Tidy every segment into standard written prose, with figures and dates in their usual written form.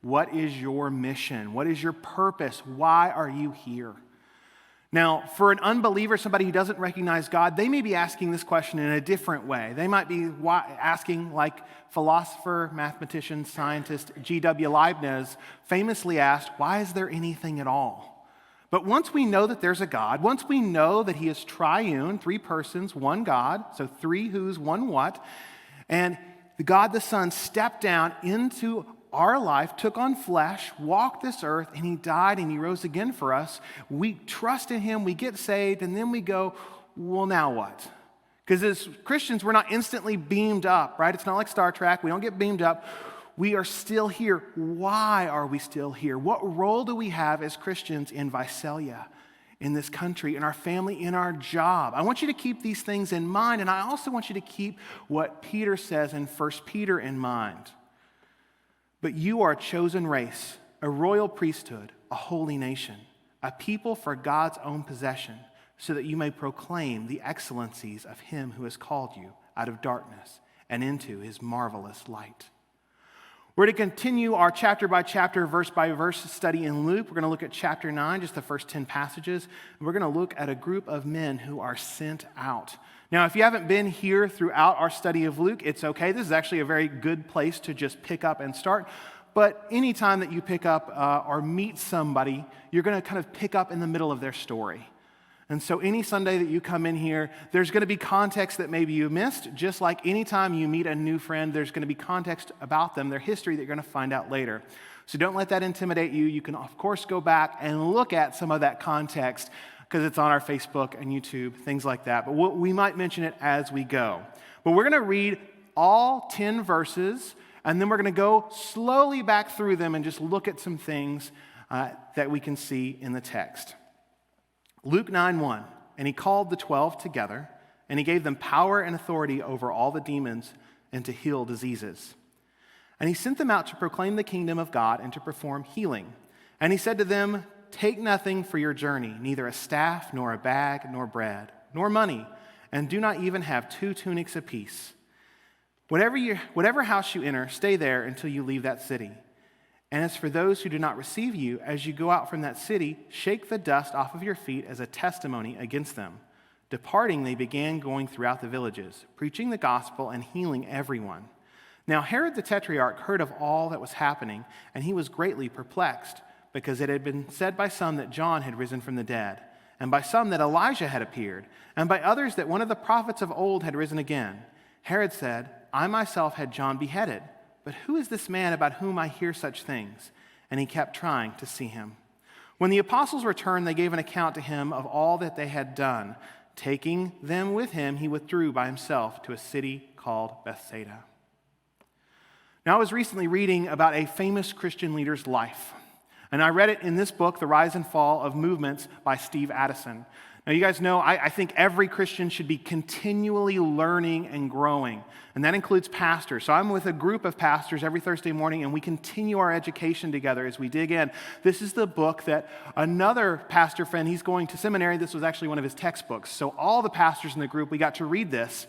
What is your mission? What is your purpose? Why are you here? Now, for an unbeliever, somebody who doesn't recognize God, they may be asking this question in a different way. They might be asking like philosopher, mathematician, scientist G.W. Leibniz famously asked, why is there anything at all? But once we know that there's a God, once we know that he is triune, three persons, one God, so three who's, one what, and God the Son stepped down into our life, took on flesh, walked this earth, and he died and he rose again for us. We trust in him, we get saved, and then we go, well, now what? Because as Christians, we're not instantly beamed up, right? It's not like Star Trek. We don't get beamed up. We are still here. Why are we still here? What role do we have as Christians in Visalia, in this country, in our family, in our job? I want you to keep these things in mind, and I also want you to keep what Peter says in 1 Peter in mind. But you are a chosen race, a royal priesthood, a holy nation, a people for God's own possession, so that you may proclaim the excellencies of him who has called you out of darkness and into his marvelous light. We're to continue our chapter by chapter, verse by verse study in Luke. We're going to look at chapter 9, just the first 10 passages. And we're going to look at a group of men who are sent out. Now, if you haven't been here throughout our study of Luke, it's okay. This is actually a very good place to just pick up and start. But anytime that you pick up or meet somebody, you're going to kind of pick up in the middle of their story. And so any Sunday that you come in here, there's going to be context that maybe you missed, just like anytime you meet a new friend, there's going to be context about them, their history that you're going to find out later. So don't let that intimidate you. You can, of course, go back and look at some of that context because it's on our Facebook and YouTube, things like that. But we might mention it as we go. But we're going to read all 10 verses, and then we're going to go slowly back through them and just look at some things that we can see in the text. Luke 9:1, and he called the 12 together, and he gave them power and authority over all the demons and to heal diseases. And he sent them out to proclaim the kingdom of God and to perform healing. And he said to them, take nothing for your journey, neither a staff, nor a bag, nor bread, nor money, and do not even have 2 tunics apiece. Whatever house you enter, stay there until you leave that city. And as for those who do not receive you, as you go out from that city, shake the dust off of your feet as a testimony against them. Departing, they began going throughout the villages, preaching the gospel and healing everyone. Now Herod the Tetrarch heard of all that was happening, and he was greatly perplexed, because it had been said by some that John had risen from the dead, and by some that Elijah had appeared, and by others that one of the prophets of old had risen again. Herod said, I myself had John beheaded. But who is this man about whom I hear such things? And he kept trying to see him. When the apostles returned, they gave an account to him of all that they had done. Taking them with him, he withdrew by himself to a city called Bethsaida. Now, I was recently reading about a famous Christian leader's life. And I read it in this book, The Rise and Fall of Movements by Steve Addison. Now, you guys know I think every Christian should be continually learning and growing, and that includes pastors. So I'm with a group of pastors every Thursday morning, and we continue our education together as we dig in. This is the book that another pastor friend, he's going to seminary. This was actually one of his textbooks. So all the pastors in the group, we got to read this.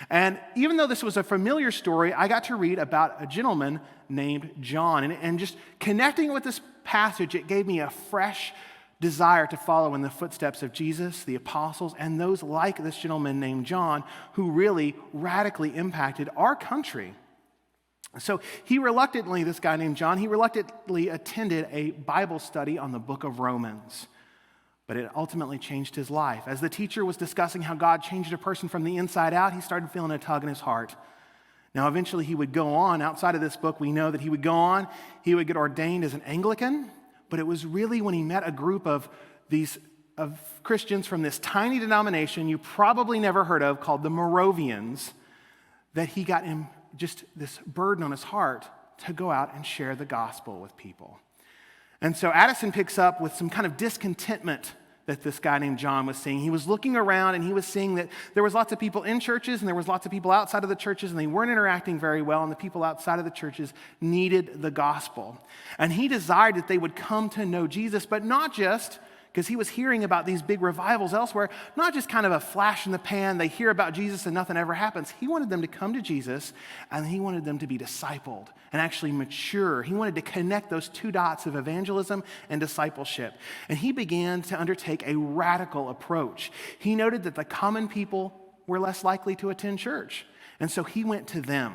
And even though this was a familiar story, I got to read about a gentleman named John. And just connecting with this passage, it gave me a fresh desire to follow in the footsteps of Jesus, the apostles, and those like this gentleman named John who really radically impacted our country. So this guy named John, he reluctantly attended a Bible study on the book of Romans. But it ultimately changed his life. As the teacher was discussing how God changed a person from the inside out, he started feeling a tug in his heart. Now, eventually he would go on. Outside of this book, we know that he would go on. He would get ordained as an Anglican. But it was really when he met a group of Christians from this tiny denomination you probably never heard of called the Moravians that he got him just this burden on his heart to go out and share the gospel with people. And so Addison picks up with some kind of discontentment that this guy named John was seeing. He was looking around and he was seeing that there was lots of people in churches and there was lots of people outside of the churches and they weren't interacting very well, and the people outside of the churches needed the gospel. And he desired that they would come to know Jesus, but not just because he was hearing about these big revivals elsewhere, not just kind of a flash in the pan, they hear about Jesus and nothing ever happens. He wanted them to come to Jesus, and he wanted them to be discipled and actually mature. He wanted to connect those two dots of evangelism and discipleship. And he began to undertake a radical approach. He noted that the common people were less likely to attend church, and so he went to them.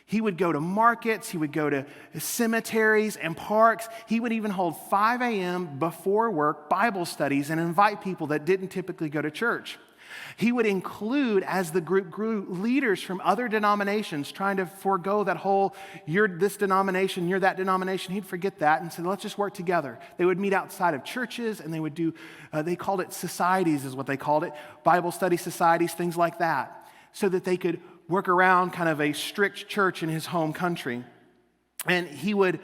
He would go to markets, he would go to cemeteries and parks. He would even hold 5 a.m. before work Bible studies and invite people that didn't typically go to church. He would include, as the group grew, leaders from other denominations trying to forego that whole, you're this denomination, you're that denomination. He'd forget that and say, let's just work together. They would meet outside of churches, and they would do, they called it societies is what they called it, Bible study societies, things like that, so that they could work around kind of a strict church in his home country. And he would,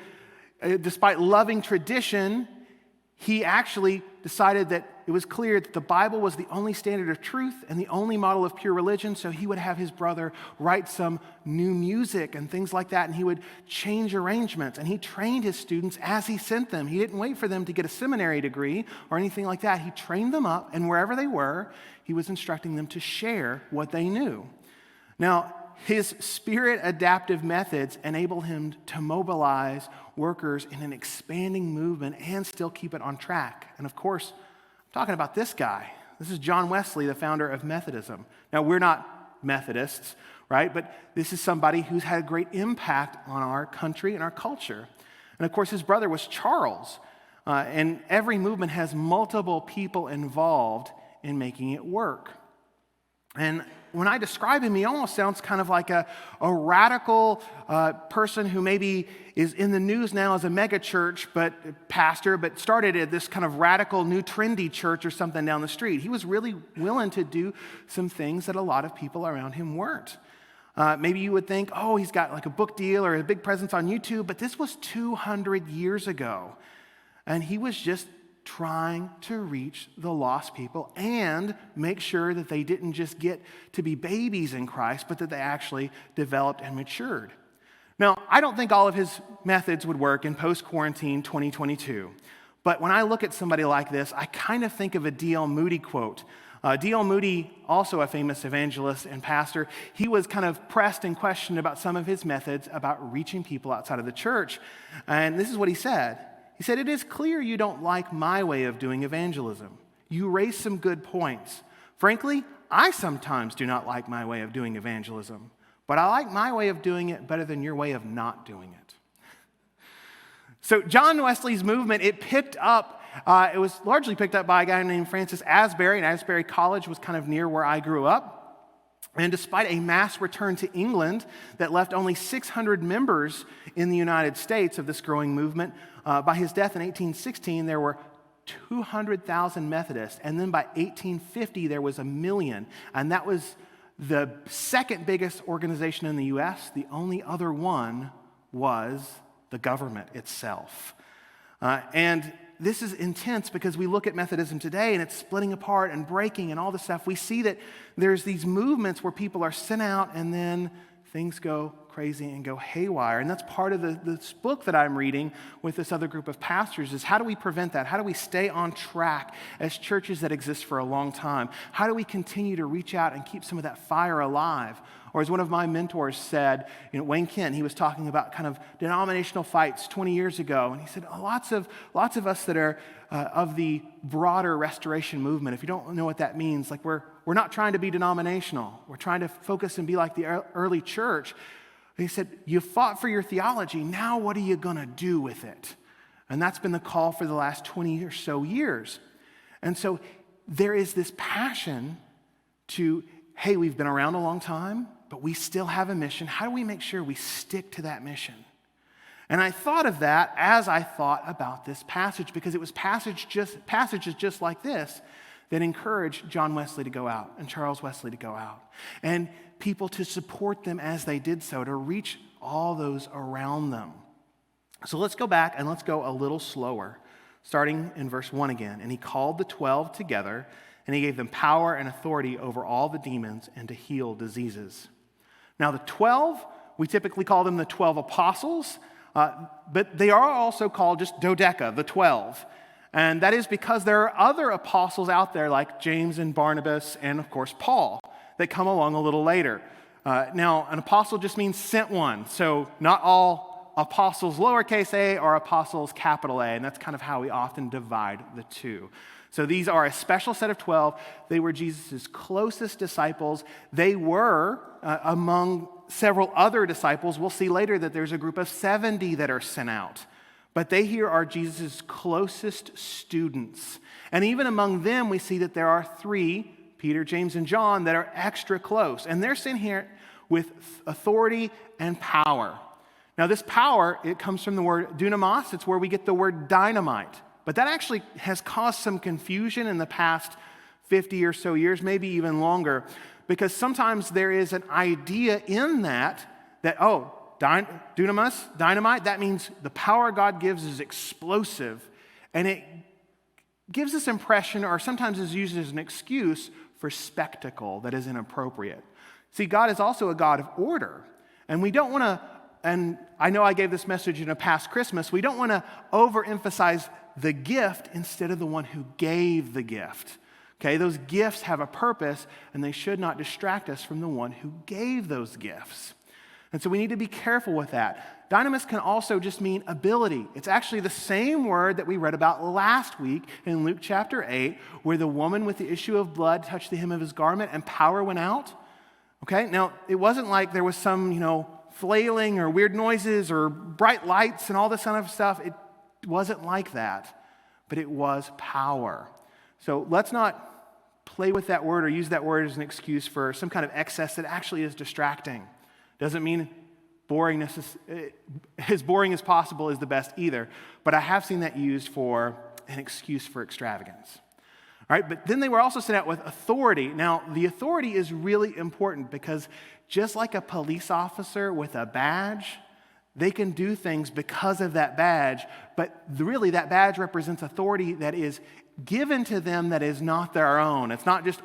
despite loving tradition, he actually decided that it was clear that the Bible was the only standard of truth and the only model of pure religion, so he would have his brother write some new music and things like that, and he would change arrangements, and he trained his students as he sent them. He didn't wait for them to get a seminary degree or anything like that. He trained them up, and wherever they were, he was instructing them to share what they knew. Now, his spirit-adaptive methods enable him to mobilize workers in an expanding movement and still keep it on track. And of course, I'm talking about this guy. This is John Wesley, the founder of Methodism. Now, we're not Methodists, right? But this is somebody who's had a great impact on our country and our culture. And of course, his brother was Charles. And every movement has multiple people involved in making it work. And when I describe him, he almost sounds kind of like a radical person who maybe is in the news now as a mega church pastor, but started at this kind of radical, new, trendy church or something down the street. He was really willing to do some things that a lot of people around him weren't. Maybe you would think, oh, he's got like a book deal or a big presence on YouTube, but this was 200 years ago. And he was just trying to reach the lost people and make sure that they didn't just get to be babies in Christ, but that they actually developed and matured. Now, I don't think all of his methods would work in post-quarantine 2022, but when I look at somebody like this, I kind of think of a D.L. Moody quote. D.L. Moody, also a famous evangelist and pastor, he was kind of pressed and questioned about some of his methods about reaching people outside of the church. And this is what he said. He said, "It is clear you don't like my way of doing evangelism. You raise some good points. Frankly, I sometimes do not like my way of doing evangelism, but I like my way of doing it better than your way of not doing it." So John Wesley's movement, it was largely picked up by a guy named Francis Asbury, and Asbury College was kind of near where I grew up. And despite a mass return to England that left only 600 members in the United States of this growing movement, by his death in 1816, there were 200,000 Methodists. And then by 1850, there was 1 million. And that was the second biggest organization in the U.S. The only other one was the government itself. And this is intense because we look at Methodism today and it's splitting apart and breaking and all this stuff. We see that there's these movements where people are sent out and then things go crazy and go haywire. And that's part of this book that I'm reading with this other group of pastors is how do we prevent that? How do we stay on track as churches that exist for a long time? How do we continue to reach out and keep some of that fire alive? Or as one of my mentors said, Wayne Kent, he was talking about kind of denominational fights 20 years ago. And he said, lots of us that are of the broader restoration movement, if you don't know what that means, like we're not trying to be denominational. We're trying to focus and be like the early church. And he said, you fought for your theology. Now what are you going to do with it? And that's been the call for the last 20 or so years. And so there is this passion to, hey, we've been around a long time, but we still have a mission. How do we make sure we stick to that mission? And I thought of that as I thought about this passage because it was passages just like this that encouraged John Wesley to go out and Charles Wesley to go out and people to support them as they did so, to reach all those around them. So let's go back and let's go a little slower, starting in verse 1 again. And he called the 12 together, and he gave them power and authority over all the demons and to heal diseases. Now the 12, we typically call them the 12 apostles, but they are also called just Dodeca, the 12. And that is because there are other apostles out there like James and Barnabas and, of course, Paul that come along a little later. Now, an apostle just means sent one. So not all apostles lowercase a are apostles capital A, and that's kind of how we often divide the two. So these are a special set of 12. They were Jesus' closest disciples. They were among several other disciples. We'll see later that there's a group of 70 that are sent out. But they here are Jesus' closest students. And even among them, we see that there are 3, Peter, James, and John, that are extra close. And they're sent here with authority and power. Now, this power, it comes from the word dunamis. It's where we get the word dynamite. But that actually has caused some confusion in the past 50 or so years, maybe even longer, because sometimes there is an idea in that, dunamis, dynamite, that means the power God gives is explosive, and it gives this impression, or sometimes is used as an excuse for spectacle that is inappropriate. See, God is also a God of order, and we don't want to, and I know I gave this message in a past Christmas, we don't want to overemphasize the gift instead of the one who gave the gift. Okay, those gifts have a purpose, and they should not distract us from the one who gave those gifts. And so we need to be careful with that. Dynamis can also just mean ability. It's actually the same word that we read about last week in Luke chapter 8, where the woman with the issue of blood touched the hem of his garment and power went out. Okay, now it wasn't like there was some, flailing or weird noises or bright lights and all this kind of stuff. It wasn't like that, but it was power. So let's not play with that word or use that word as an excuse for some kind of excess that actually is distracting. Doesn't mean boringness as boring as possible is the best either, but I have seen that used for an excuse for extravagance. All right, but then they were also sent out with authority. Now, the authority is really important because just like a police officer with a badge, they can do things because of that badge, but really that badge represents authority that is given to them that is not their own. It's not just,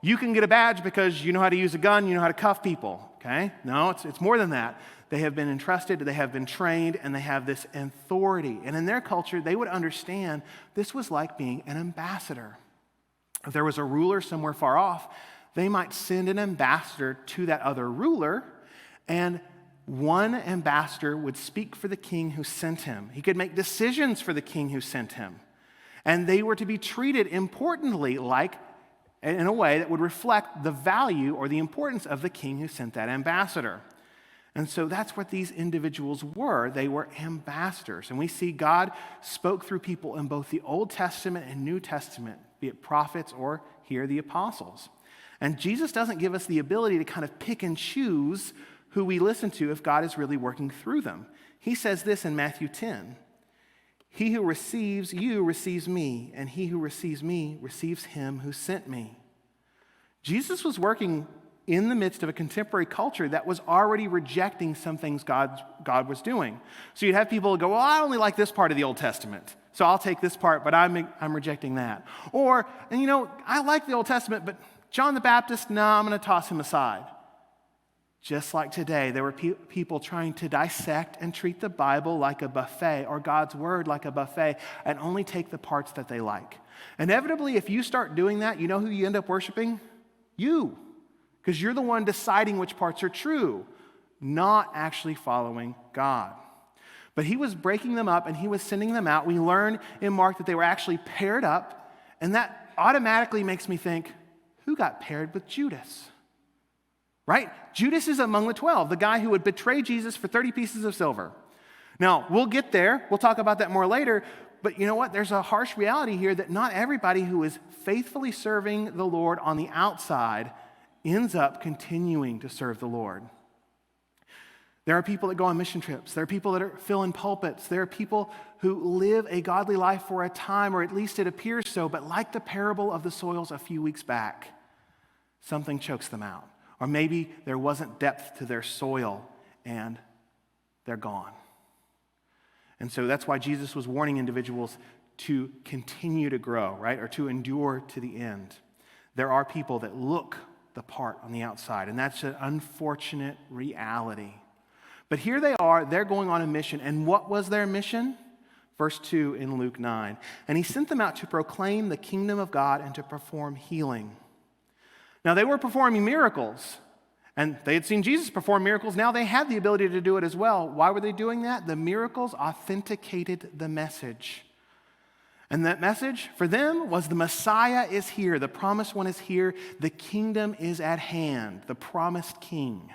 you can get a badge because you know how to use a gun, you know how to cuff people, okay? No, it's more than that. They have been entrusted, they have been trained, and they have this authority. And in their culture, they would understand this was like being an ambassador. If there was a ruler somewhere far off, they might send an ambassador to that other ruler, and one ambassador would speak for the king who sent him. He could make decisions for the king who sent him. And they were to be treated importantly like in a way that would reflect the value or the importance of the king who sent that ambassador. And so that's what these individuals were. They were ambassadors. And we see God spoke through people in both the Old Testament and New Testament, be it prophets or here the apostles. And Jesus doesn't give us the ability to kind of pick and choose who we listen to if God is really working through them. He says this in Matthew 10. He who receives you receives me, and he who receives me receives him who sent me. Jesus was working in the midst of a contemporary culture that was already rejecting some things God was doing. So you'd have people go, I only like this part of the Old Testament, so I'll take this part, but I'm rejecting that. Or, I like the Old Testament, but John the Baptist, I'm going to toss him aside. Just like today, there were people trying to dissect and treat the Bible like a buffet or God's word like a buffet and only take the parts that they like. Inevitably, if you start doing that, you know who you end up worshiping? You. Because you're the one deciding which parts are true, not actually following God. But he was breaking them up and he was sending them out. We learn in Mark that they were actually paired up, and that automatically makes me think, who got paired with Judas? Right? Judas is among the 12, the guy who would betray Jesus for 30 pieces of silver. Now, we'll get there. We'll talk about that more later. But you know what? There's a harsh reality here that not everybody who is faithfully serving the Lord on the outside ends up continuing to serve the Lord. There are people that go on mission trips. There are people that are filling pulpits. There are people who live a godly life for a time, or at least it appears so. But like the parable of the soils a few weeks back, something chokes them out. Or maybe there wasn't depth to their soil and they're gone. And so that's why Jesus was warning individuals to continue to grow, right? Or to endure to the end. There are people that look the part on the outside, and that's an unfortunate reality. But here they are, they're going on a mission. And what was their mission? Verse 2 in Luke 9. And he sent them out to proclaim the kingdom of God and to perform healing. Now they were performing miracles, and they had seen Jesus perform miracles. Now they had the ability to do it as well. Why were they doing that? The miracles authenticated the message. And that message for them was the Messiah is here. The promised one is here. The kingdom is at hand. The promised king.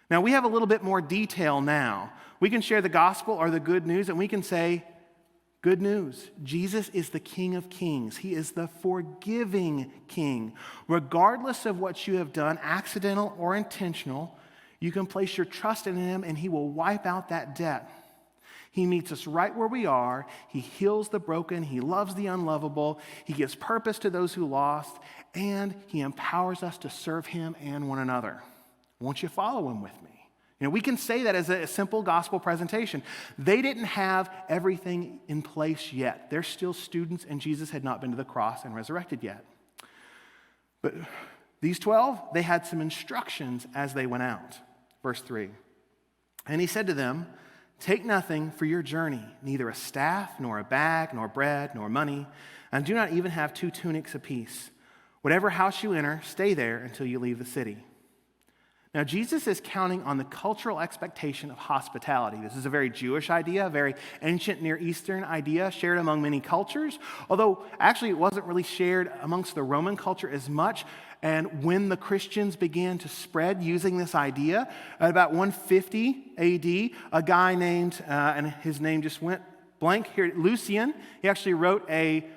Now we have a little bit more detail now. We can share the gospel or the good news, and we can say, good news. Jesus is the King of Kings. He is the forgiving King. Regardless of what you have done, accidental or intentional, you can place your trust in him and he will wipe out that debt. He meets us right where we are. He heals the broken. He loves the unlovable. He gives purpose to those who lost, and he empowers us to serve him and one another. Won't you follow him with me? You know, we can say that as a simple gospel presentation. They didn't have everything in place yet. They're still students, and Jesus had not been to the cross and resurrected yet. But these 12, they had some instructions as they went out. Verse 3. And he said to them, take nothing for your journey, neither a staff, nor a bag, nor bread, nor money, and do not even have 2 tunics apiece. Whatever house you enter, stay there until you leave the city. Now, Jesus is counting on the cultural expectation of hospitality. This is a very Jewish idea, a very ancient Near Eastern idea shared among many cultures, although actually it wasn't really shared amongst the Roman culture as much. And when the Christians began to spread using this idea, at about 150 AD, a guy named, and his name just went blank here, Lucian, he actually wrote a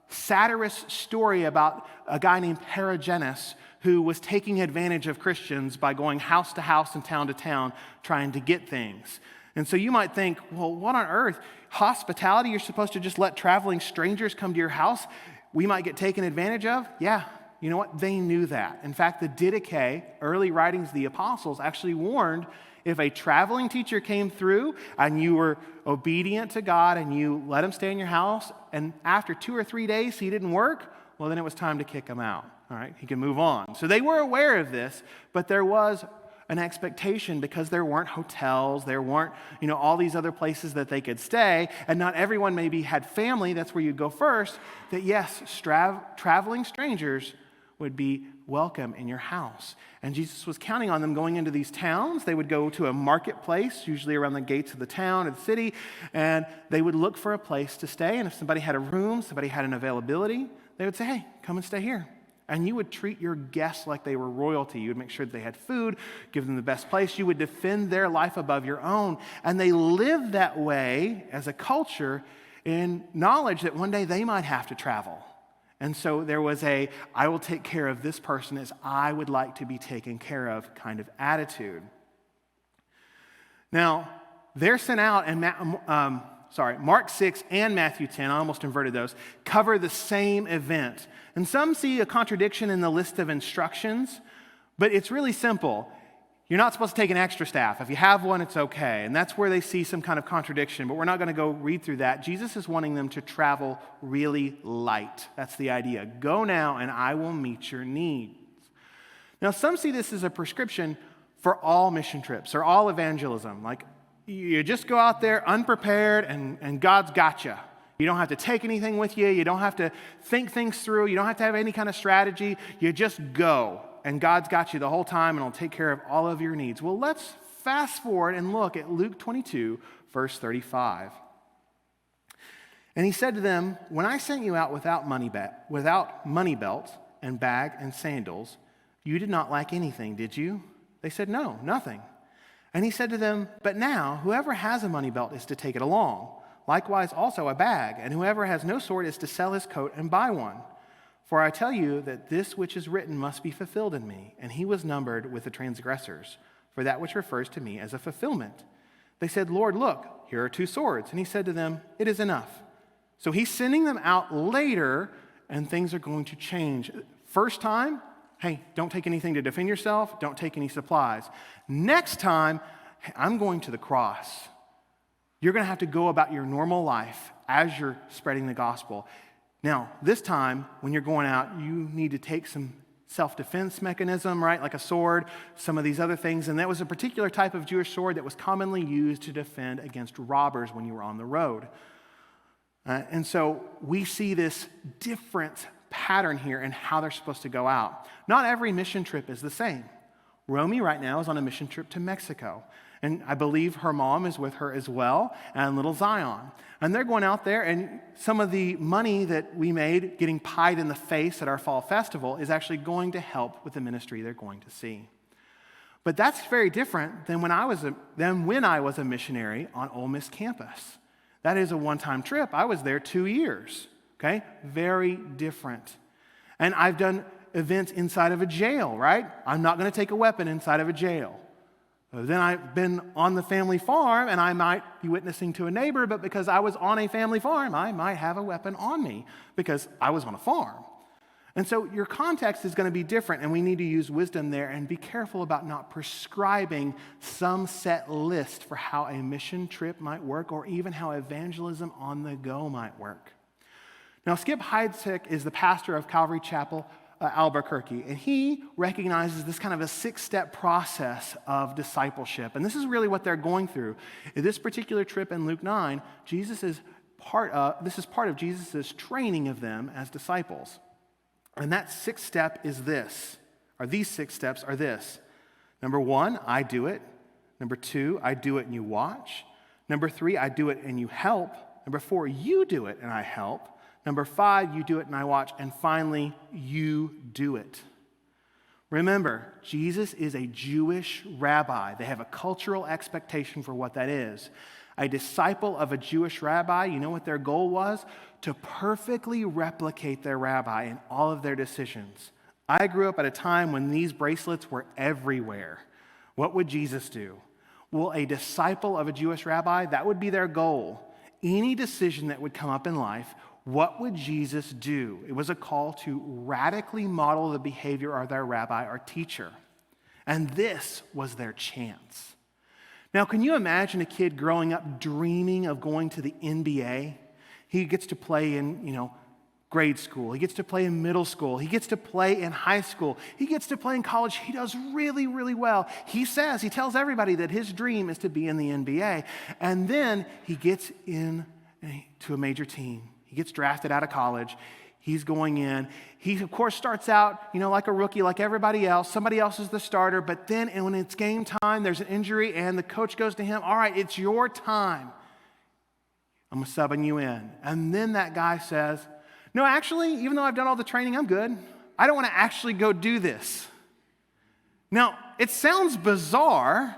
satirist story about a guy named Peregenes who was taking advantage of Christians by going house to house and town to town trying to get things. And so you might think, well, what on earth? Hospitality, you're supposed to just let traveling strangers come to your house? We might get taken advantage of? Yeah. You know what? They knew that. In fact, the Didache, early writings of the apostles, actually warned if a traveling teacher came through and you were obedient to God and you let him stay in your house, and after 2 or 3 days he didn't work, well, then it was time to kick him out. All right, he can move on. So they were aware of this, but there was an expectation because there weren't hotels, there weren't, all these other places that they could stay, and not everyone maybe had family, that's where you'd go first, that yes, traveling strangers would be welcome in your house. And Jesus was counting on them going into these towns. They would go to a marketplace, usually around the gates of the town or the city, and they would look for a place to stay. And if somebody had a room, somebody had an availability, they would say, hey, come and stay here. And you would treat your guests like they were royalty. You would make sure that they had food, give them the best place. You would defend their life above your own. And they lived that way as a culture in knowledge that one day they might have to travel. And so there was I will take care of this person as I would like to be taken care of kind of attitude. Now, they're sent out, and Mark 6 and Matthew 10, I almost inverted those, cover the same event. And some see a contradiction in the list of instructions, but it's really simple. You're not supposed to take an extra staff. If you have one, it's okay. And that's where they see some kind of contradiction, but we're not going to go read through that. Jesus is wanting them to travel really light. That's the idea. Go now, and I will meet your needs. Now, some see this as a prescription for all mission trips or all evangelism. Like, you just go out there unprepared, and God's got you. You don't have to take anything with you. You don't have to think things through. You don't have to have any kind of strategy. You just go, and God's got you the whole time, and He'll take care of all of your needs. Well, let's fast forward and look at Luke 22, verse 35. And he said to them, when I sent you out without money belt and bag and sandals, you did not lack anything, did you? They said, no, nothing. And he said to them, but now whoever has a money belt is to take it along. Likewise also a bag, and whoever has no sword is to sell his coat and buy one. For I tell you that this which is written must be fulfilled in me. And he was numbered with the transgressors, for that which refers to me as a fulfillment. They said, Lord, look, here are 2 swords. And he said to them, it is enough. So he's sending them out later, and things are going to change. First time, hey, don't take anything to defend yourself. Don't take any supplies. Next time, hey, I'm going to the cross. You're going to have to go about your normal life as you're spreading the gospel. Now, this time, when you're going out, you need to take some self-defense mechanism, right? Like a sword, some of these other things. And that was a particular type of Jewish sword that was commonly used to defend against robbers when you were on the road. And so we see this different pattern here in how they're supposed to go out. Not every mission trip is the same. Romy right now is on a mission trip to Mexico. And I believe her mom is with her as well, and little Zion. And they're going out there, and some of the money that we made getting pied in the face at our fall festival is actually going to help with the ministry they're going to see. But that's very different than when I was a missionary on Ole Miss campus. That is a one-time trip. I was there 2 years, okay? Very different. And I've done events inside of a jail, right? I'm not going to take a weapon inside of a jail. Then I've been on the family farm, and I might be witnessing to a neighbor, but because I was on a family farm, I might have a weapon on me because I was on a farm. And so your context is going to be different, and we need to use wisdom there and be careful about not prescribing some set list for how a mission trip might work or even how evangelism on the go might work. Now, Skip Heidsieck is the pastor of Calvary Chapel, Albuquerque, and he recognizes this kind of a 6-step process of discipleship. And this is really what they're going through. In this particular trip in Luke 9, this is part of Jesus' training of them as disciples. And that 6th step is this, or these 6 steps are this. Number 1, I do it. Number 2, I do it and you watch. Number 3, I do it and you help. Number 4, you do it and I help. Number 5, you do it and I watch. And finally, you do it. Remember, Jesus is a Jewish rabbi. They have a cultural expectation for what that is. A disciple of a Jewish rabbi, you know what their goal was? To perfectly replicate their rabbi in all of their decisions. I grew up at a time when these bracelets were everywhere. What would Jesus do? Well, a disciple of a Jewish rabbi, that would be their goal. Any decision that would come up in life, what would Jesus do? It was a call to radically model the behavior of their rabbi or teacher. And this was their chance. Now, can you imagine a kid growing up dreaming of going to the NBA? He gets to play in, grade school. He gets to play in middle school. He gets to play in high school. He gets to play in college. He does really, really well. He tells everybody that his dream is to be in the NBA. And then he gets in to a major team. He gets drafted out of college. He's going in. He, of course, starts out, like a rookie, like everybody else. Somebody else is the starter. But then when it's game time, there's an injury, and the coach goes to him, all right, it's your time. I'm subbing you in. And then that guy says, no, actually, even though I've done all the training, I'm good. I don't want to actually go do this. Now, it sounds bizarre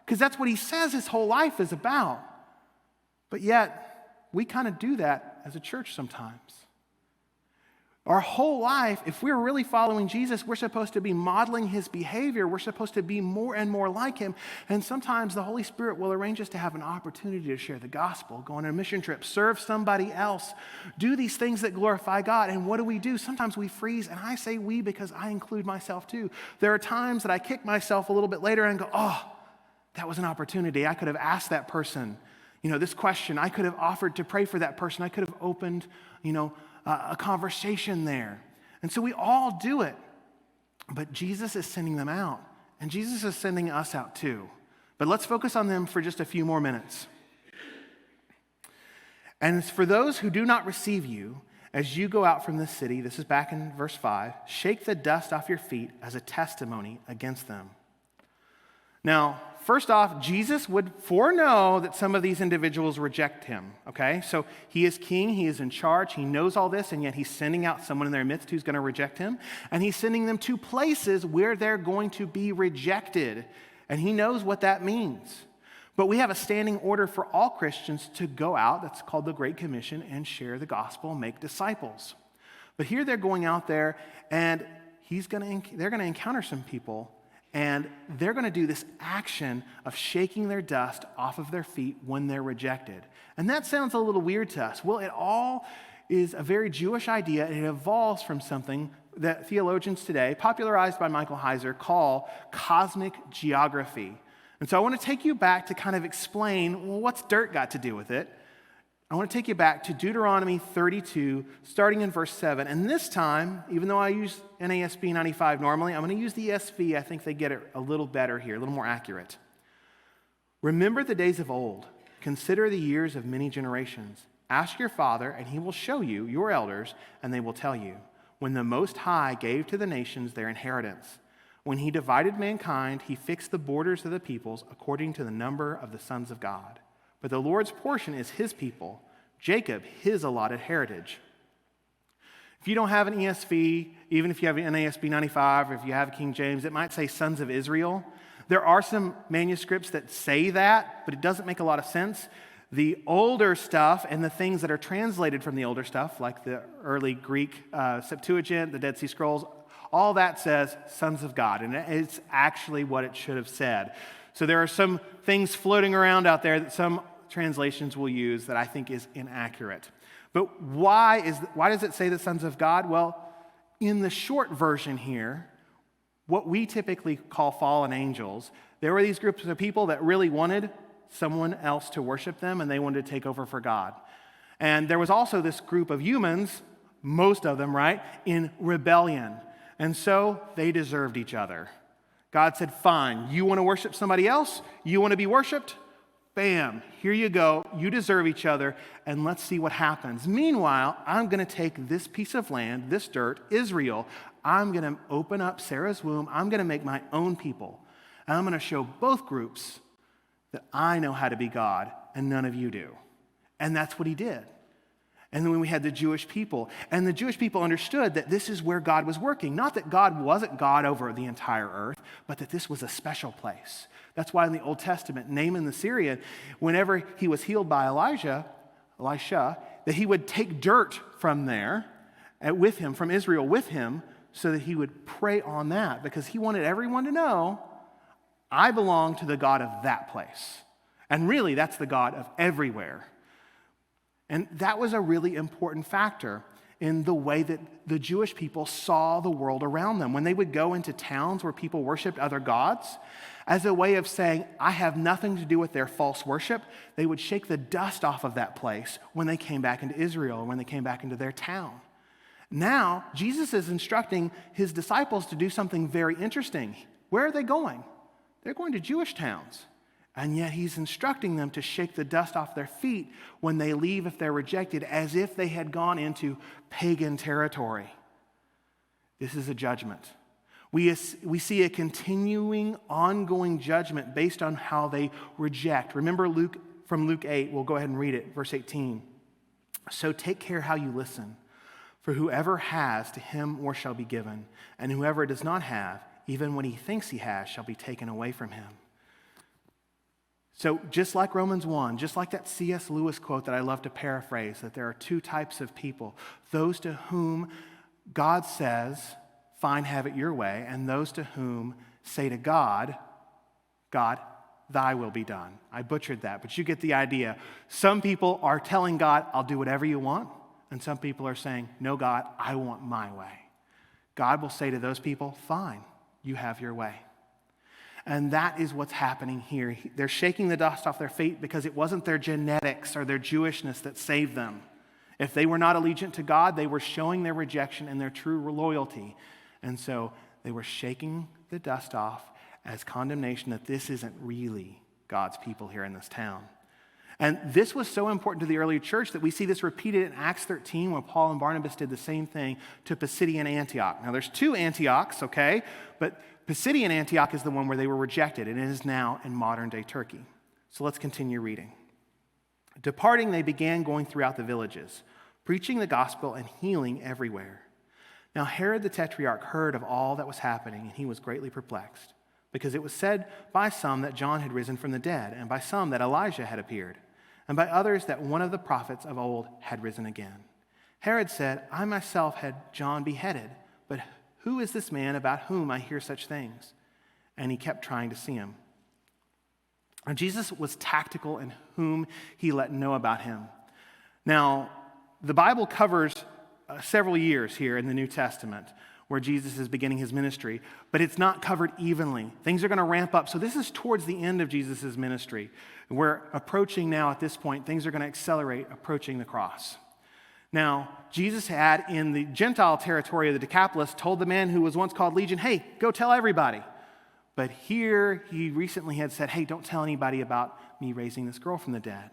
because that's what he says his whole life is about. But yet, we kind of do that as a church sometimes. Our whole life, if we're really following Jesus, we're supposed to be modeling his behavior. We're supposed to be more and more like him. And sometimes the Holy Spirit will arrange us to have an opportunity to share the gospel, go on a mission trip, serve somebody else, do these things that glorify God. And what do? Sometimes we freeze, and I say we because I include myself too. There are times that I kick myself a little bit later and go, oh, that was an opportunity. I could have asked that person, this question. I could have offered to pray for that person. I could have opened, a conversation there. And so we all do it. But Jesus is sending them out. And Jesus is sending us out too. But let's focus on them for just a few more minutes. And for those who do not receive you, as you go out from the city, this is back in verse 5, shake the dust off your feet as a testimony against them. Now, first off, Jesus would foreknow that some of these individuals reject him, okay? So he is king, he is in charge, he knows all this, and yet he's sending out someone in their midst who's going to reject him, and he's sending them to places where they're going to be rejected, and he knows what that means. But we have a standing order for all Christians to go out, that's called the Great Commission, and share the gospel, make disciples. But here they're going out there, and they're going to encounter some people. And they're going to do this action of shaking their dust off of their feet when they're rejected. And that sounds a little weird to us. Well, it all is a very Jewish idea, and it evolves from something that theologians today, popularized by Michael Heiser, call cosmic geography. And so I want to take you back to kind of explain, well, what's dirt got to do with it? I want to take you back to Deuteronomy 32, starting in verse 7. And this time, even though I use NASB 95 normally, I'm going to use the ESV. I think they get it a little better here, a little more accurate. Remember the days of old. Consider the years of many generations. Ask your father, and he will show you, your elders, and they will tell you, when the Most High gave to the nations their inheritance. When he divided mankind, he fixed the borders of the peoples according to the number of the sons of God. But the Lord's portion is his people, Jacob, his allotted heritage. If you don't have an ESV, even if you have an NASB 95, or if you have a King James, it might say sons of Israel. There are some manuscripts that say that, but it doesn't make a lot of sense. The older stuff and the things that are translated from the older stuff, like the early Greek Septuagint, the Dead Sea Scrolls, all that says sons of God, and it's actually what it should have said. So there are some things floating around out there that some translations will use that I think is inaccurate. But why does it say the sons of God? Well, in the short version here, what we typically call fallen angels, there were these groups of people that really wanted someone else to worship them, and they wanted to take over for God. And there was also this group of humans, most of them, right, in rebellion. And so they deserved each other. God said, fine, you want to worship somebody else? You want to be worshiped? Bam, here you go. You deserve each other, and let's see what happens. Meanwhile, I'm going to take this piece of land, this dirt, Israel. I'm going to open up Sarah's womb. I'm going to make my own people. And I'm going to show both groups that I know how to be God, and none of you do. And that's what he did. And then when we had the Jewish people, and the Jewish people understood that this is where God was working. Not that God wasn't God over the entire earth, but that this was a special place. That's why in the Old Testament, Naaman the Syrian, whenever he was healed by Elisha, that he would take dirt from there with him, from Israel with him, so that he would pray on that, because he wanted everyone to know, I belong to the God of that place. And really, that's the God of everywhere. And that was a really important factor in the way that the Jewish people saw the world around them. When they would go into towns where people worshiped other gods, as a way of saying, I have nothing to do with their false worship, they would shake the dust off of that place when they came back into Israel, or when they came back into their town. Now, Jesus is instructing his disciples to do something very interesting. Where are they going? They're going to Jewish towns. And yet he's instructing them to shake the dust off their feet when they leave if they're rejected, as if they had gone into pagan territory. This is a judgment. We see a continuing, ongoing judgment based on how they reject. Remember from Luke 8, we'll go ahead and read it, verse 18. So take care how you listen, for whoever has, to him more shall be given, and whoever does not have, even what he thinks he has, shall be taken away from him. So just like Romans 1, just like that C.S. Lewis quote that I love to paraphrase, that there are two types of people, those to whom God says, fine, have it your way, and those to whom say to God, God, thy will be done. I butchered that, but you get the idea. Some people are telling God, I'll do whatever you want, and some people are saying, no, God, I want my way. God will say to those people, fine, you have your way. And that is what's happening here. They're shaking the dust off their feet because it wasn't their genetics or their Jewishness that saved them. If they were not allegiant to God, they were showing their rejection and their true loyalty. And so they were shaking the dust off as condemnation that this isn't really God's people here in this town. And this was so important to the early church that we see this repeated in Acts 13 when Paul and Barnabas did the same thing to Pisidian Antioch. Now there's two Antiochs, okay? But Pisidian Antioch is the one where they were rejected, and it is now in modern-day Turkey. So let's continue reading. Departing, they began going throughout the villages, preaching the gospel and healing everywhere. Now Herod the Tetrarch heard of all that was happening, and he was greatly perplexed, because it was said by some that John had risen from the dead, and by some that Elijah had appeared, and by others that one of the prophets of old had risen again. Herod said, I myself had John beheaded, but who is this man about whom I hear such things? And he kept trying to see him. And Jesus was tactical in whom he let know about him. Now, the Bible covers several years here in the New Testament where Jesus is beginning his ministry, but it's not covered evenly. Things are going to ramp up. So this is towards the end of Jesus' ministry. We're approaching now at this point, things are going to accelerate approaching the cross. Now, Jesus had in the Gentile territory of the Decapolis told the man who was once called Legion, hey, go tell everybody. But here he recently had said, hey, don't tell anybody about me raising this girl from the dead.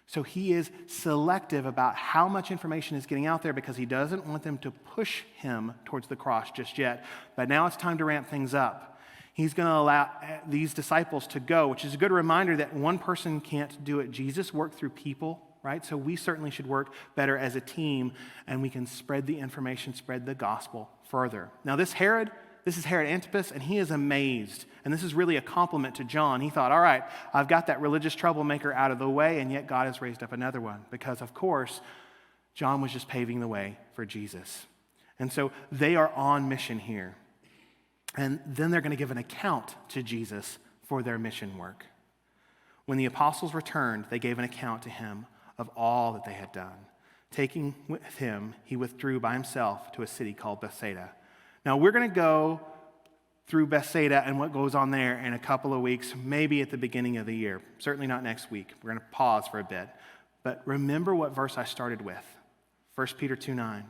So he is selective about how much information is getting out there because he doesn't want them to push him towards the cross just yet. But now it's time to ramp things up. He's going to allow these disciples to go, which is a good reminder that one person can't do it. Jesus worked through people, right? So we certainly should work better as a team, and we can spread the information, spread the gospel further. Now this is Herod Antipas, and he is amazed. And this is really a compliment to John. He thought, all right, I've got that religious troublemaker out of the way, and yet God has raised up another one. Because, of course, John was just paving the way for Jesus. And so they are on mission here. And then they're going to give an account to Jesus for their mission work. When the apostles returned, they gave an account to him of all that they had done. Taking with him, he withdrew by himself to a city called Bethsaida. Now, we're going to go through Bethsaida and what goes on there in a couple of weeks, maybe at the beginning of the year. Certainly not next week. We're going to pause for a bit. But remember what verse I started with, 1 Peter 2:9.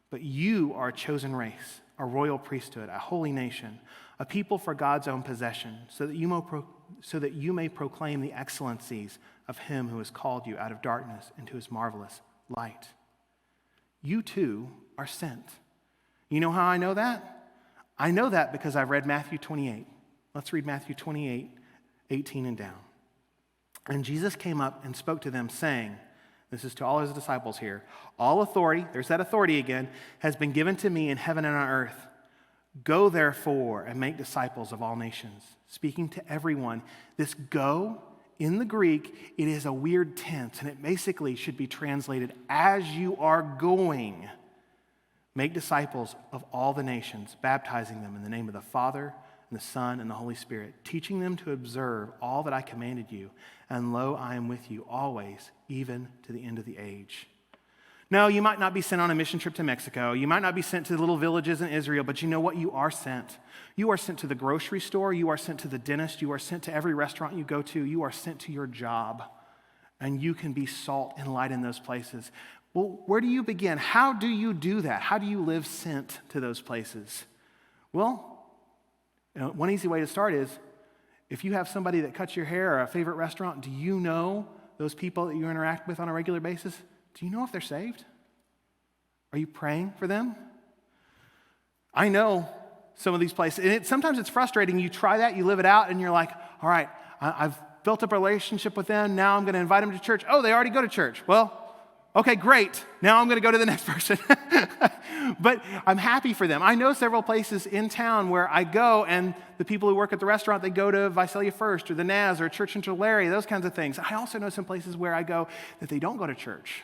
But you are a chosen race, a royal priesthood, a holy nation, a people for God's own possession, so that you may proclaim the excellencies of him who has called you out of darkness into his marvelous light. You too are sent. You know how I know that? I know that because I've read Matthew 28. Let's read Matthew 28, 18 and down. And Jesus came up and spoke to them, saying, this is to all his disciples here, all authority, there's that authority again, has been given to me in heaven and on earth. Go therefore and make disciples of all nations, speaking to everyone. This go, in the Greek, it is a weird tense, and it basically should be translated as you are going. Make disciples of all the nations, baptizing them in the name of the Father, and the Son, and the Holy Spirit, teaching them to observe all that I commanded you. And lo, I am with you always, even to the end of the age. No, you might not be sent on a mission trip to Mexico. You might not be sent to little villages in Israel, but you know what? You are sent. You are sent to the grocery store. You are sent to the dentist. You are sent to every restaurant you go to. You are sent to your job. And you can be salt and light in those places. Well, where do you begin? How do you do that? How do you live sent to those places? Well, one easy way to start is if you have somebody that cuts your hair or a favorite restaurant, do you know those people that you interact with on a regular basis? Do you know if they're saved? Are you praying for them? I know some of these places, and sometimes it's frustrating. You try that, you live it out, and you're like, all right, I've built up a relationship with them. Now I'm going to invite them to church. Oh, they already go to church. Well, okay, great. Now I'm going to go to the next person. But I'm happy for them. I know several places in town where I go, and the people who work at the restaurant, they go to Visalia First or the Naz or Church in Tulare, those kinds of things. I also know some places where I go that they don't go to church.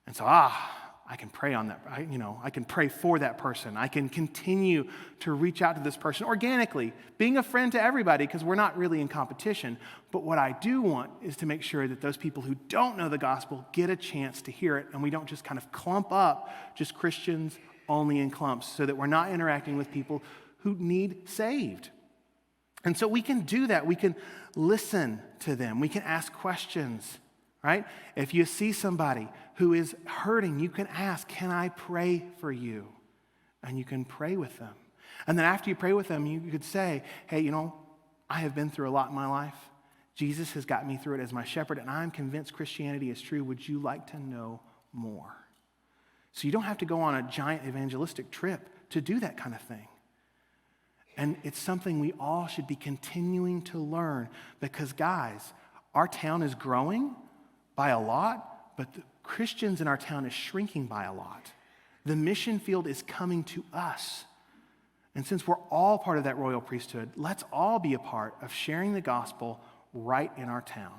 And so, I can pray on that. I can pray for that person. I can continue to reach out to this person organically, being a friend to everybody because we're not really in competition. But what I do want is to make sure that those people who don't know the gospel get a chance to hear it, and we don't just kind of clump up just Christians only in clumps so that we're not interacting with people who need saved. And so we can do that. We can listen to them. We can ask questions. Right? If you see somebody who is hurting, you can ask, can I pray for you? And you can pray with them. And then after you pray with them, you could say, hey, I have been through a lot in my life. Jesus has got me through it as my shepherd, and I'm convinced Christianity is true. Would you like to know more? So you don't have to go on a giant evangelistic trip to do that kind of thing. And it's something we all should be continuing to learn because, guys, our town is growing by a lot, but the Christians in our town is shrinking by a lot. The mission field is coming to us. And since we're all part of that royal priesthood, let's all be a part of sharing the gospel right in our town.